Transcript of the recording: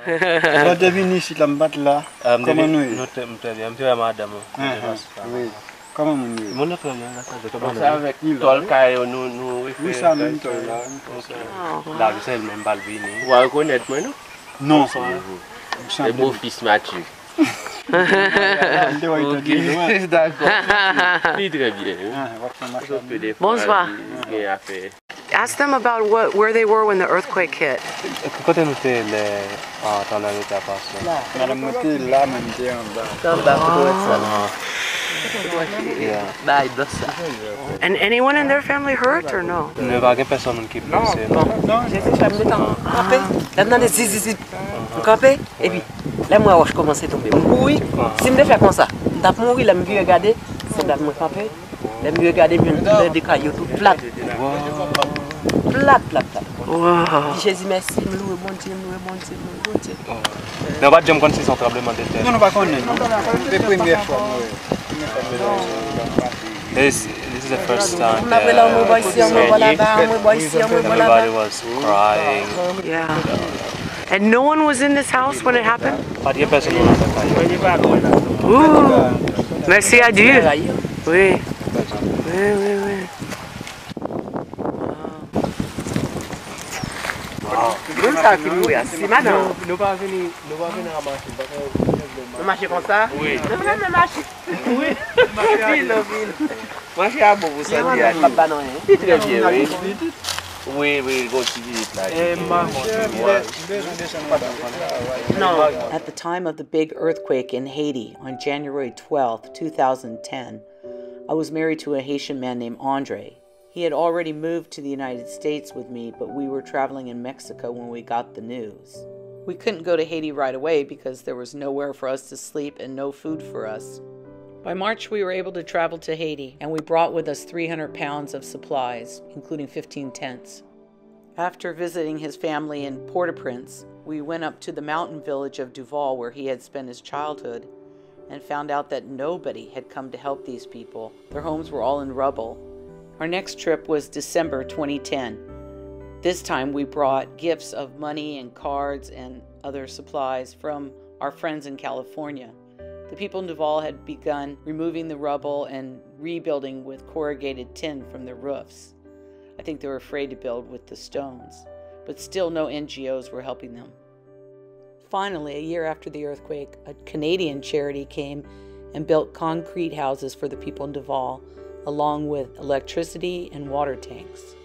Vous devinez si la batte là, comment nous Nous un peu à madame. Oui. Comment nous Mon autre lien, ça avec tol kay nous oui ça même toi là. là c'est le même balbini. Vous reconnaître moi non? Non. Le beau-fils Mathieu. D'accord. Oui, très bien. Bonsoir. Ask them about where they were when the earthquake hit. Côté nous était dans la nuit à passer. Madame Mouti là maintenant en bas. And anyone in their family hurt or no? Ne va pas personne qui peut c'est Non, j'étais jamais temps. Campé. Là-dedans, des zizi. Campé. Et puis, là, moi, je commençais à tomber. Oui, si je me fais comme ça, je vais mourir, là, je vais regarder. C'est là, je camper. Là, je vais regarder des cailloux tout plat. Plat. Wow. Puis j'ai dit merci, je me loue, bon Dieu. Non, pas jamais connaître son tremblement de terre. Non, pas connaître. C'est la première fois. This is the first time everybody was crying. Yeah. And no one was in this house when it happened? Pas de personne dans la Ouh. Merci à Dieu. Oui. C'est madame. Nous pas venir ramasser. Vous marchez comme ça? Oui. Non, marchez. Oui. Marchez à bon, vous savez. Très bien, oui. Oui, continue là. At the time of the big earthquake in Haiti on January 12, 2010, I was married to a Haitian man named Andre. He had already moved to the United States with me, but we were traveling in Mexico when we got the news. We couldn't go to Haiti right away because there was nowhere for us to sleep and no food for us. By March, we were able to travel to Haiti, and we brought with us 300 pounds of supplies, including 15 tents. After visiting his family in Port-au-Prince, we went up to the mountain village of Duval where he had spent his childhood and found out that nobody had come to help these people. Their homes were all in rubble. Our next trip was December 2010. This time we brought gifts of money and cards and other supplies from our friends in California. The people in Duval had begun removing the rubble and rebuilding with corrugated tin from their roofs. I think they were afraid to build with the stones, but still no NGOs were helping them. Finally, a year after the earthquake, a Canadian charity came and built concrete houses for the people in Duval, along with electricity and water tanks.